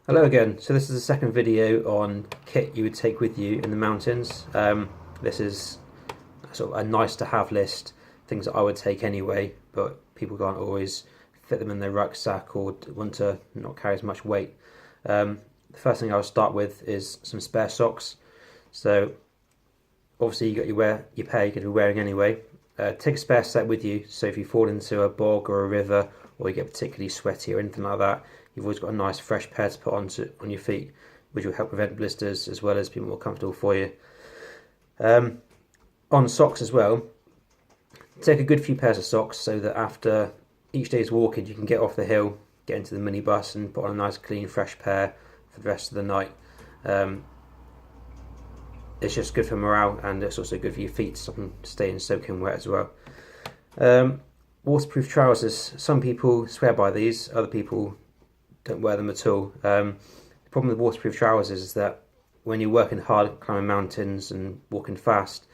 Hello again. So this is the second video on kit you would take with you in the mountains. This is sort of a nice to have list, things that I would take anyway, but people can't always fit them in their rucksack or want to not carry as much weight. The first thing I'll start with is some spare socks. So obviously you got your pair you're going to be wearing anyway. Take a spare set with you, so if you fall into a bog or a river or you get particularly sweaty or anything like that, you've always got a nice fresh pair to put on your feet, which will help prevent blisters as well as be more comfortable for you. On socks as well, take a good few pairs of socks so that after each day's walking you can get off the hill, get into the minibus and put on a nice clean fresh pair for the rest of the night. It's just good for morale, and it's also good for your feet to stop them staying soaking wet as well. Waterproof trousers. Some people swear by these, other people don't wear them at all. The problem with waterproof trousers is that when you're working hard, climbing mountains and walking fast,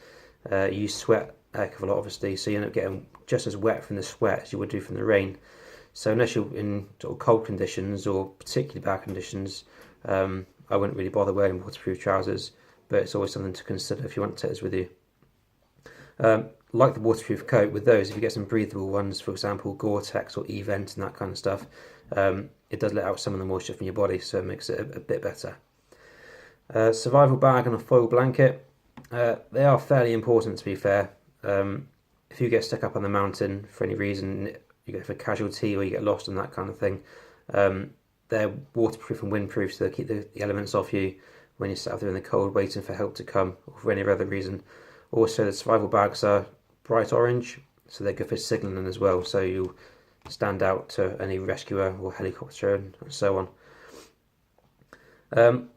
you sweat a heck of a lot, obviously, so you end up getting just as wet from the sweat as you would do from the rain. So unless you're in sort of cold conditions or particularly bad conditions, I wouldn't really bother wearing waterproof trousers, but it's always something to consider if you want to take this with you. Like the waterproof coat, with those, if you get some breathable ones, for example Gore-Tex or E-Vent and that kind of stuff, it does let out some of the moisture from your body, so it makes it a bit better. Survival bag and a foil blanket. They are fairly important, to be fair. If you get stuck up on the mountain for any reason, you go for casualty or you get lost and that kind of thing, they're waterproof and windproof, so they keep the elements off you when you're sat there in the cold waiting for help to come or for any other reason. Also, the survival bags are bright orange, so they're good for signalling as well, so you'll stand out to any rescuer or helicopter and so on.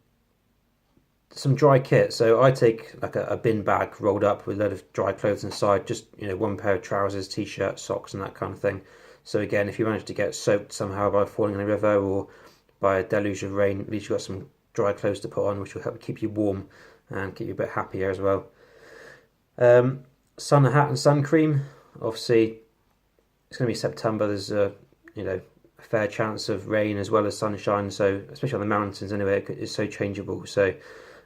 Some dry kit. So I take like a bin bag rolled up with a load of dry clothes inside, just one pair of trousers, t-shirt, socks and that kind of thing. So again, if you manage to get soaked somehow by falling in a river or by a deluge of rain, at least you've got some dry clothes to put on, which will help keep you warm and keep you a bit happier as well. Sun hat and sun cream. Obviously it's going to be September, there's a fair chance of rain as well as sunshine, so especially on the mountains anyway, it's so changeable. So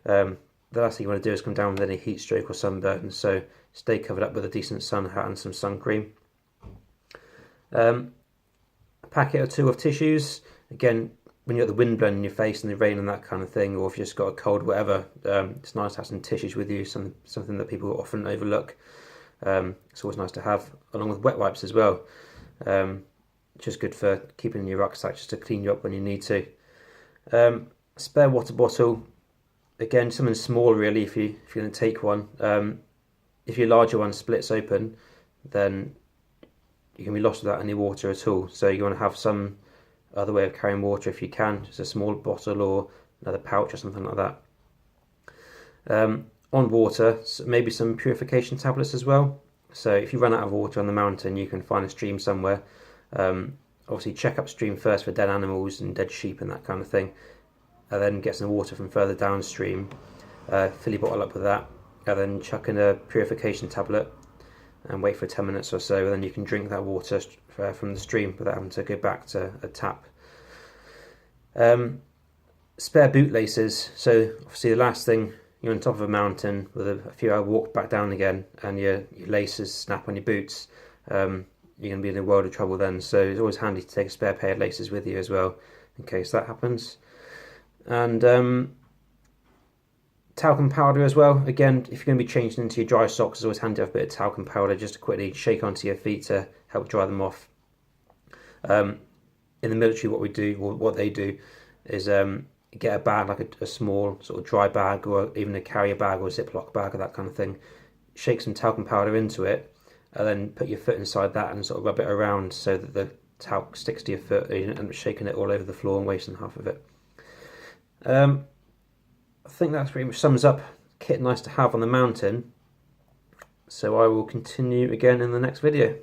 the last thing you want to do is come down with any heat stroke or sunburn, so stay covered up with a decent sun hat and some sun cream. A packet or two of tissues. Again, when you've got the wind blowing in your face and the rain and that kind of thing, or if you've just got a cold, whatever, it's nice to have some tissues with you, something that people often overlook. It's always nice to have, along with wet wipes as well. Just good for keeping in your rucksack, just to clean you up when you need to. Spare water bottle. Again, something small really if you're going to take one. If your larger one splits open, then you can be lost without any water at all. So you want to have some other way of carrying water if you can, just a small bottle or another pouch or something like that. On water, maybe some purification tablets as well. So if you run out of water on the mountain, you can find a stream somewhere. Obviously check upstream first for dead animals and dead sheep and that kind of thing, and then get some water from further downstream. Fill your bottle up with that, and then chuck in a purification tablet and wait for 10 minutes or so, and then you can drink that water from the stream without having to go back to a tap. Spare boot laces. So obviously the last thing, you're on top of a mountain with a few hour walk back down again, and your laces snap on your boots, you're going to be in a world of trouble then. So it's always handy to take a spare pair of laces with you as well, in case that happens. And talcum powder as well. Again, if you're going to be changing into your dry socks, it's always handy to have a bit of talcum powder just to quickly shake onto your feet to help dry them off. In the military, what we do, or what they do, is get a bag, like a small sort of dry bag, or even a carrier bag or a Ziploc bag or that kind of thing. Shake some talcum powder into it, and then put your foot inside that and sort of rub it around so that the talc sticks to your foot, and you end up shaking it all over the floor and wasting half of it. I think that pretty much sums up kit nice to have on the mountain, so I will continue again in the next video.